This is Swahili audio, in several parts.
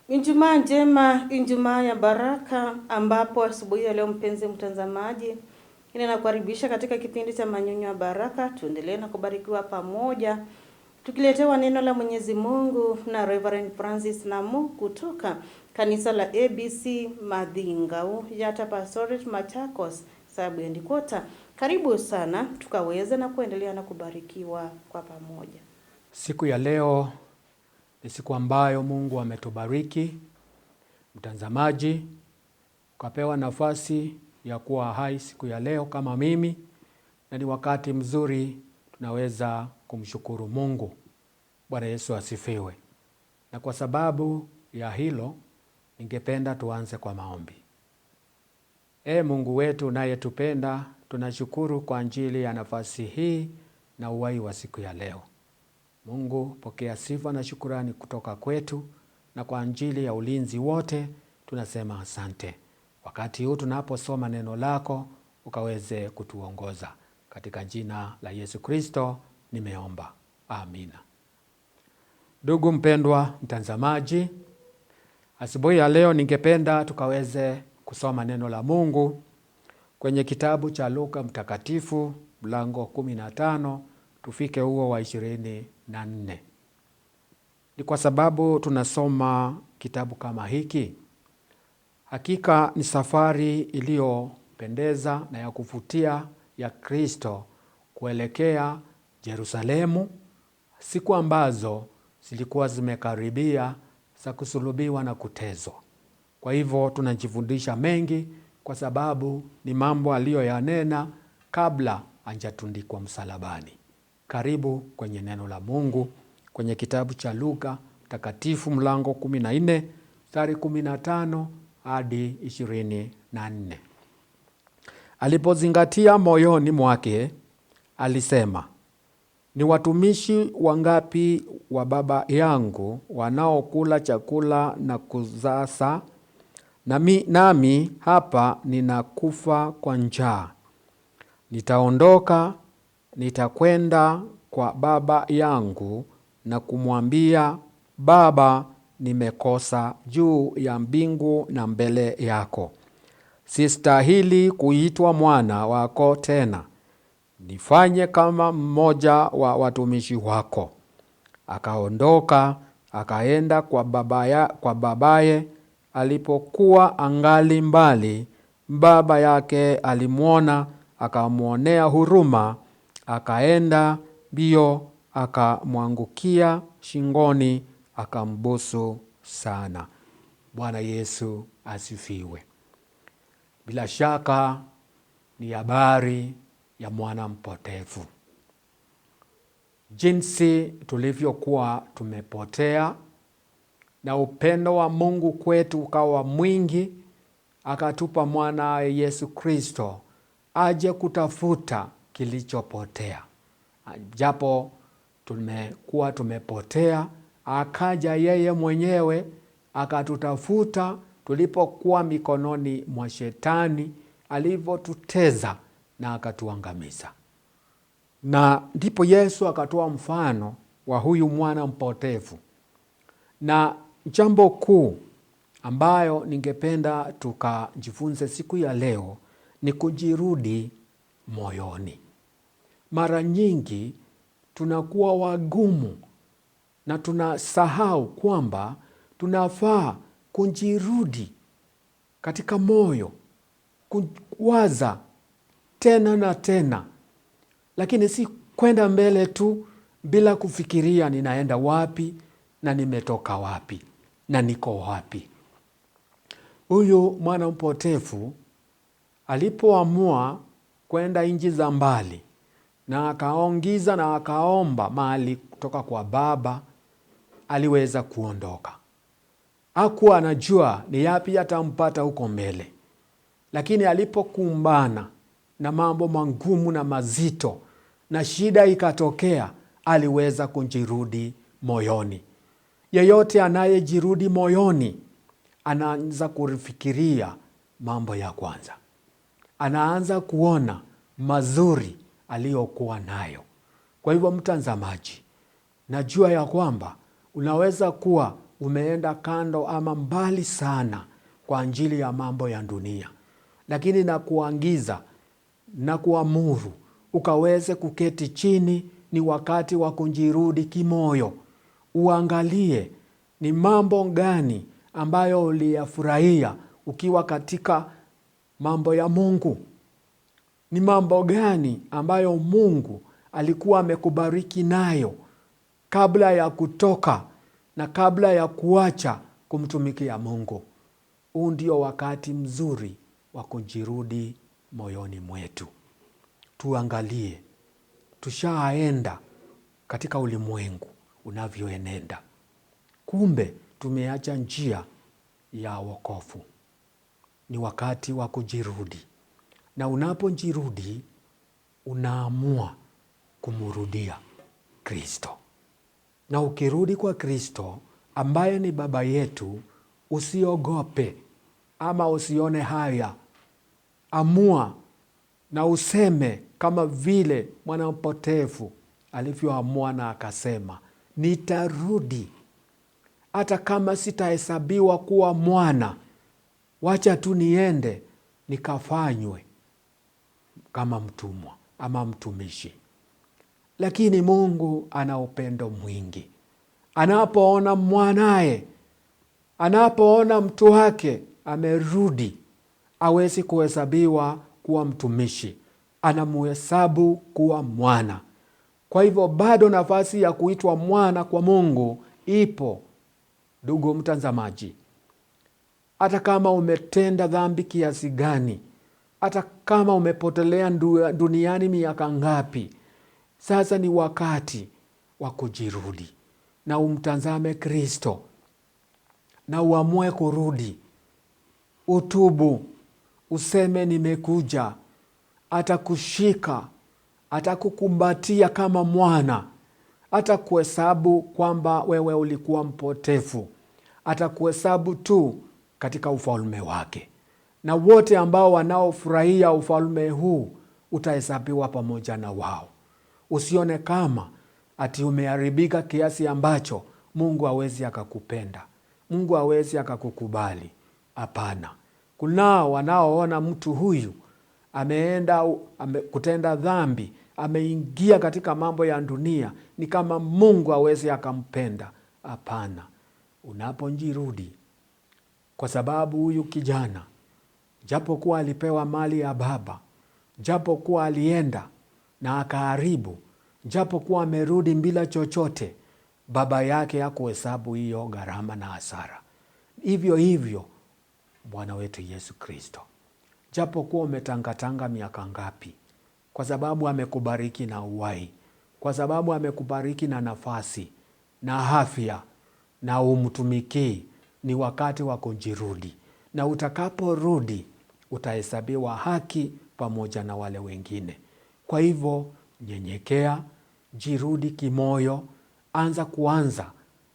Ijumaa njema, Ijumaa ya baraka, ambapo asubuhi ya leo mpenzi mtazamaji, ninakukaribisha katika kipindi cha manyunyu ya baraka. Tuendelee na kubarikiwa pamoja, tukiletewa neno la Mwenyezi Mungu na Reverend Francis Namu kutoka kanisa la ABC Madingau Yata Pastorate Machakos Sub-Headquarters. Karibu sana tukaweze na kuendelea na kubarikiwa kwa pamoja. Siku ya leo ni siku ambayo Mungu ametubariki mtazamaji, ukapewa nafasi ya kuwa hai siku ya leo kama mimi, na ni wakati mzuri tunaweza kumshukuru Mungu. Bwana Yesu asifiwe. Na kwa sababu ya hilo, ningependa tuanze kwa maombi. Mungu wetu unayetupenda, tunashukuru kwa ajili ya nafasi hii na uhai wa siku ya leo. Mungu, pokea sifa na shukurani kutoka kwetu, na kwa ajili ya ulinzi wote tunasema asante. Wakati huu tunaposoma neno lako, ukaweze kutuongoza. Katika jina la Yesu Kristo nimeomba. Amina. Ndugu mpendwa mtazamaji, asubuhi ya leo ningependa tukaweze kusoma neno la Mungu kwenye kitabu cha Luka mtakatifu mlango 15 tufike huo wa 24. Ni kwa sababu tunasoma kitabu kama hiki. Hakika ni safari iliyopendeza na ya kuvutia ya Kristo kuelekea Yerusalemu, siku ambazo zilikuwa zimekaribia za kusulubiwa na kutezwa. Kwa hivyo tunajifundisha mengi, kwa sababu ni mambo aliyoyanena kabla hajatundikwa msalabani. Karibu kwenye neno la Mungu kwenye kitabu cha Luka mtakatifu mlango 14 mstari 15 hadi 24. Alipozingatia moyoni mwake, alisema, ni watumishi wangapi wa baba yangu wanaokula chakula na kuzasa, nami hapa ninakufa kwa njaa. Nitaondoka, nitakwenda kwa baba yangu na kumwambia, Baba, nimekosa juu ya mbingu na mbele yako. Sistahili kuitwa mwana wako tena. Nifanye kama mmoja wa watumishi wako. Akaondoka, akaenda kwa babaye. Alipokuwa angali mbali, baba yake alimwona, akamwonea huruma, akaenda mbio, akamwangukia shingoni, akambusu sana. Bwana Yesu asifiwe. Bila shaka ni habari ya mwana mpotevu. Jinsi tulivyokuwa tumepotea, na upendo wa Mungu kwetu ukawa mwingi, akatupa mwana Yesu Kristo aje kutafuta kilichopotea. Japo tumekuwa tumepotea, akaja yeye mwenyewe akatutafuta tulipokuwa mikononi mwa shetani, alivyotuteza na akatuangamiza. Na ndipo Yesu akatoa mfano wa huyu mwana mpotevu. Na jambo kuu ambayo ningependa tukajifunze siku ya leo ni kujirudi moyoni. Mara nyingi tunakuwa wagumu na tunasahau kwamba tunafaa kujirudi katika moyo, kuwaza tena na tena, lakini si kwenda mbele tu bila kufikiria ninaenda wapi na nimetoka wapi na niko wapi. Huyu mwana mpotevu alipoamua kwenda nchi za mbali, na akaongiza na akaomba mali kutoka kwa baba, aliweza kuondoka. Hakuwa anajua ni yapi atampata huko mbele, lakini alipokumbana na mambo magumu na mazito na shida ikatokea, aliweza kujirudi moyoni. Yeyote anayejirudi moyoni anaanza kufikiria mambo ya kwanza, anaanza kuona mazuri aliyokuwa nayo. Kwa hivyo mtazamaji, najua ya kwamba unaweza kuwa umeenda kando ama mbali sana kwa ajili ya mambo ya dunia, lakini nakuagiza na kuamuru ukaweze kuketi chini. Ni wakati wa kujirudi kimoyo, uangalie ni mambo gani ambayo uliyafurahia ukiwa katika mambo ya Mungu. Ni mambo gani ambayo Mungu alikuwa amekubariki nayo kabla ya kutoka na kabla ya kuacha kumtumikia Mungu. Huu ndio wakati mzuri wa kujirudi moyoni mwetu. Tuangalie, tushaenda katika ulimwengu unavyoenenda. Kumbe tumeacha njia ya wokovu. Ni wakati wa kujirudi. Na unapojirudi, unaamua kumrudia Kristo. Na ukirudi kwa Kristo ambaye ni baba yetu, usiogope ama usione haya. Amua na useme kama vile mwana mpotevu alivyoamua na akasema, nitarudi hata kama sitahesabiwa kuwa mwana, wacha tu niende nikafanywe kama mtumwa ama mtumishi. Lakini Mungu ana upendo mwingi. Anapoona mwanaye, anapoona mtu wake amerudi, hawezi kuhesabiwa kuwa mtumishi, anamuhesabu kuwa mwana. Kwa hivyo bado nafasi ya kuitwa mwana kwa Mungu ipo, ndugu mtazamaji. Hata kama umetenda dhambi kiasi gani, hata kama umepotelea duniani miaka ngapi, sasa ni wakati wa kujirudi na umtazame Kristo na uamue kurudi. Utubu, useme nimekuja. Atakushika, atakukumbatia kama mwana, atakuhesabu kwamba wewe ulikuwa mpotevu, atakuhesabu tu katika ufalme wake. Na wote ambao wanaofurahia ufalme huu utahesabiwa pamoja na wao. Usione kama ati umeharibika kiasi ambacho Mungu hawezi akakupenda, Mungu hawezi akakukubali. Hapana. Kunao wanaoona mtu huyu ameenda kutenda dhambi, ameingia katika mambo ya dunia, ni kama Mungu hawezi akampenda. Hapana. Unapojirudi, kwa sababu huyu kijana japo kuwa alipewa mali ya baba, japo kuwa alienda na akaharibu, japo kuwa amerudi bila chochote, baba yake hakuhesabu hiyo gharama na hasara. Hivyo hivyo Bwana wetu Yesu Kristo, japo kuwa umetangatanga miaka ngapi, kwa sababu amekubariki na uhai, kwa sababu amekubariki na nafasi na afya na umtumikii, ni wakati wa kujirudi. Na utakaporudi utahesabiwa haki pamoja na wale wengine. Kwa hivyo nyenyekea, jirudi kimoyo, kuanza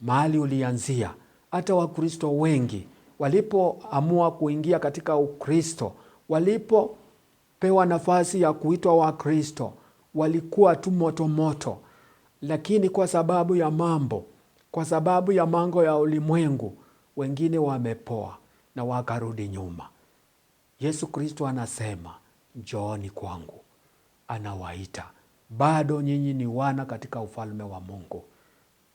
mahali ulianzia. Hata Wakristo wengi walipoamua kuingia katika Ukristo, walipopewa nafasi ya kuitwa Wakristo, walikuwa tu moto moto, lakini kwa sababu ya mambo ya ulimwengu, wengine wamepoa na wakarudi nyuma. Yesu Kristo anasema, njooni kwangu, anawaita. Bado nyinyi ni wana katika ufalme wa Mungu.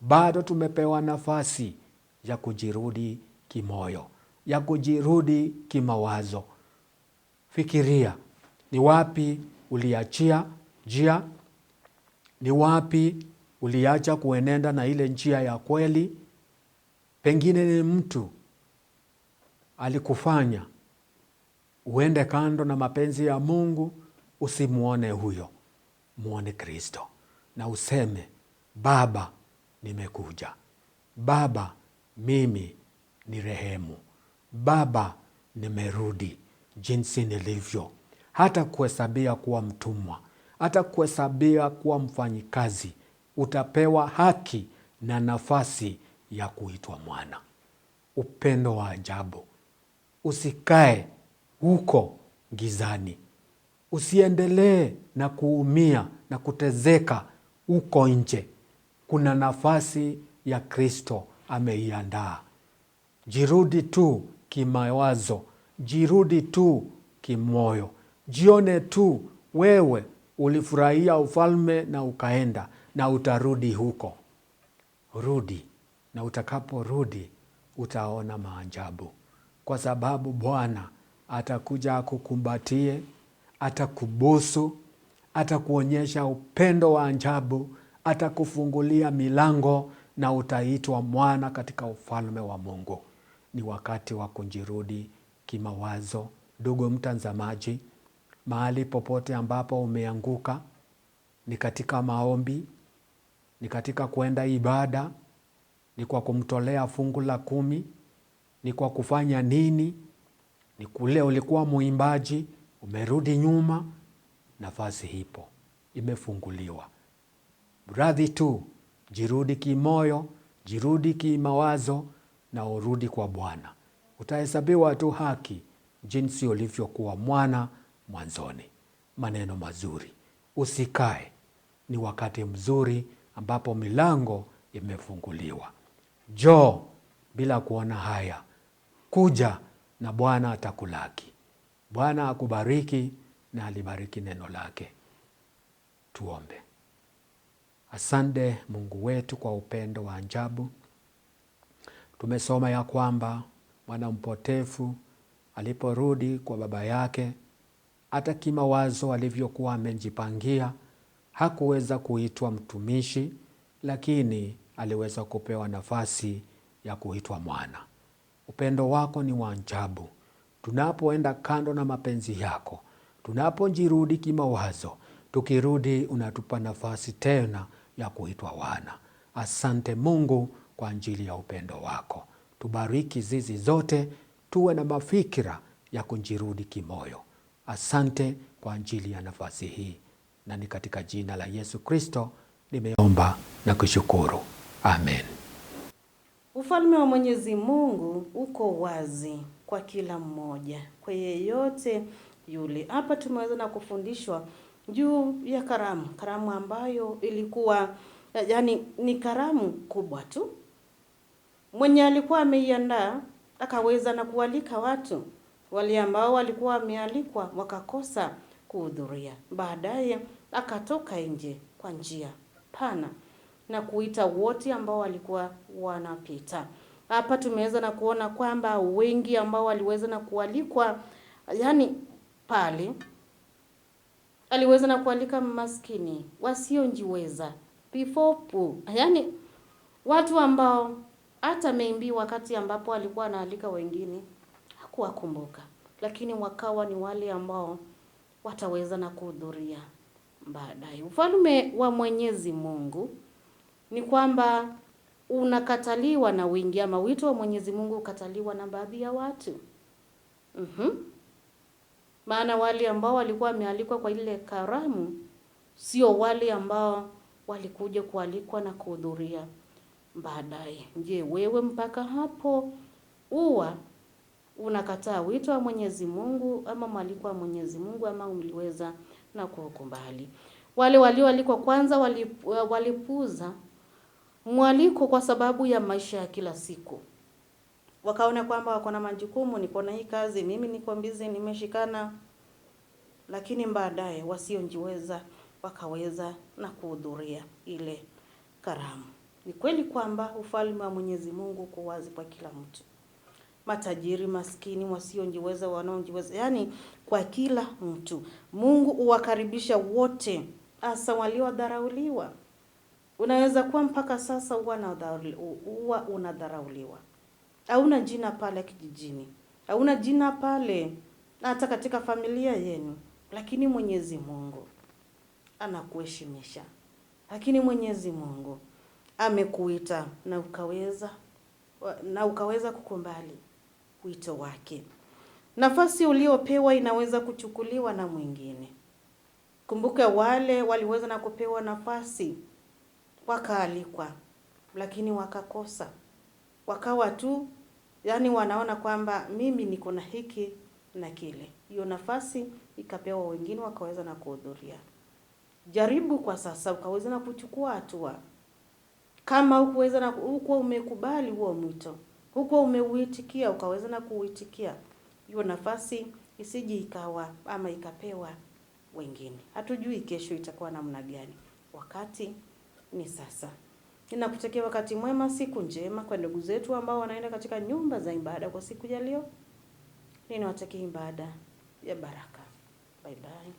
Bado tumepewa nafasi ya kujirudi kimoyo, ya kujirudi kimawazo. Fikiria, ni wapi uliachia njia? Ni wapi uliacha kuenenda na ile njia ya kweli? Pengine ni mtu alikufanya uende kando na mapenzi ya Mungu. Usimuone huyo, muone Kristo na useme, Baba, nimekuja. Baba, mimi ni rehemu. Baba, nimerudi jinsi nilivyo. Hata kuhesabia kuwa mtumwa, hata kuhesabia kuwa mfanyikazi, utapewa haki na nafasi ya kuitwa mwana. Upendo wa ajabu. Usikae huko gizani. Usiendelee na kuumia na kutezeka huko nje. Kuna nafasi ya Kristo ameiandaa. Jirudi tu kimawazo, jirudi tu kimoyo, jione tu wewe ulifurahia ufalme na ukaenda, na utarudi huko. Rudi, na utakaporudi utaona maajabu, kwa sababu Bwana atakuja akukumbatie, atakubusu, atakuonyesha upendo wa ajabu, atakufungulia milango na utaitwa mwana katika ufalme wa Mungu. Ni wakati wa kujirudi kimawazo. Ndugu mtazamaji, mahali popote ambapo umeanguka, ni katika maombi, ni katika kwenda ibada, ni kwa kumtolea fungu la 10, ni kwa kufanya nini? Ni kule ulikuwa muimbaji, umerudi nyuma, nafasi hipo, imefunguliwa. Radhi tu, jirudi kimoyo, jirudi kimawazo na urudi kwa Bwana. Utahesabiwa tu haki jinsi ulivyokuwa mwana mwanzoni. Maneno mazuri. Usikae. Ni wakati mzuri ambapo milango imefunguliwa. Njoo bila kuona haya. Kuja na Bwana atakulaki. Bwana akubariki na alibariki neno lake. Tuombe. Asante Mungu wetu kwa upendo wa ajabu. Tumesoma ya kwamba mwana mpotevu aliporudi kwa baba yake, hata kimawazo alivyokuwa amejipangia, hakuweza kuitwa mtumishi, lakini aliweza kupewa nafasi ya kuitwa mwana. Upendo wako ni wa ajabu. Tunapoenda kando na mapenzi yako, tunapojirudi kimawazo, tukirudi unatupa nafasi tena ya kuitwa wana. Asante Mungu kwa ajili ya upendo wako. Tubariki zizi zote, tuwe na mafikira ya kujirudi kimoyo. Asante kwa ajili ya nafasi hii, na ni katika jina la Yesu Kristo nimeomba na kushukuru. Amen. Ufalme wa Mwenyezi Mungu uko wazi kwa kila mmoja, kwa yeyote yule. Hapa tumeweza na kufundishwa juu ya karamu ambayo ilikuwa ni karamu kubwa tu. Mwenye alikuwa ameiandaa akaweza na kualika watu, wale ambao walikuwa wamealikwa wakakosa kuhudhuria. Baadaye akatoka nje kwa njia pana na kuita wote ambao walikuwa wanapita. Hapa tumeweza na kuona kwamba wengi ambao waliweza na kualikwa, pale aliweza na kualika maskini, wasiojiweza, vipofu, watu ambao hata maybe wakati ambapo alikuwa anaalika wengine hakuwakumbuka, lakini wakawa ni wale ambao wataweza na kuhudhuria baadaye. Ufalme wa Mwenyezi Mungu ni kwamba unakataliwa na wengi, ama wito wa Mwenyezi Mungu ukataliwa na baadhi ya watu. Maana wale ambao walikuwa wamealikwa kwa ile karamu sio wale ambao walikuja kualikwa na kuhudhuria baadaye. Je, wewe mpaka hapo unakataa wito wa Mwenyezi Mungu ama mwaliko wa Mwenyezi Mungu, ama uliweza na kukubali? Wale walioalikwa kwanza walipuuza mwaliko kwa sababu ya maisha ya kila siku. Wakaona kwamba wako na majukumu, niko na hii kazi, mimi niko busy, nimeshikana. Lakini baadaye wasiojiweza wakaweza na kuhudhuria ile karamu. Ni kweli kwamba ufalme wa Mwenyezi Mungu uko wazi kwa kila mtu. Matajiri, maskini, wasiojiweza, wanaojiweza, kwa kila mtu. Mungu uwakaribisha wote, hasa waliodharauliwa. Unaweza kuwa mpaka sasa huwa unadharauliwa. Hauna jina pale kijijini, hauna jina pale hata katika familia yenu, lakini Mwenyezi Mungu anakuheshimisha. Lakini Mwenyezi Mungu amekuita na ukaweza kukubali wito wake. Nafasi uliopewa inaweza kuchukuliwa na mwingine. Kumbuka wale waliweza na kupewa nafasi, wakaalikwa, lakini wakakosa. Wakawa tu wanaona kwamba mimi niko na hiki na kile. Hiyo nafasi ikapewa wengine, wakaweza na kuhudhuria. Jaribu kwa sasa ukaweza na kuchukua hatua. Kama hukuweza na huko umekubali huo mwito, huko umeuitikia, ukaweza na kuuitikia, hiyo nafasi isije ikawa ama ikapewa wengine. Hatujui kesho itakuwa namna gani. Wakati ni sasa. Ninakutakia wakati mwema, siku njema kwa ndugu zetu ambao wanaenda katika nyumba za ibada kwa siku ya leo. Ninawatakia ibada ya baraka. Bye bye.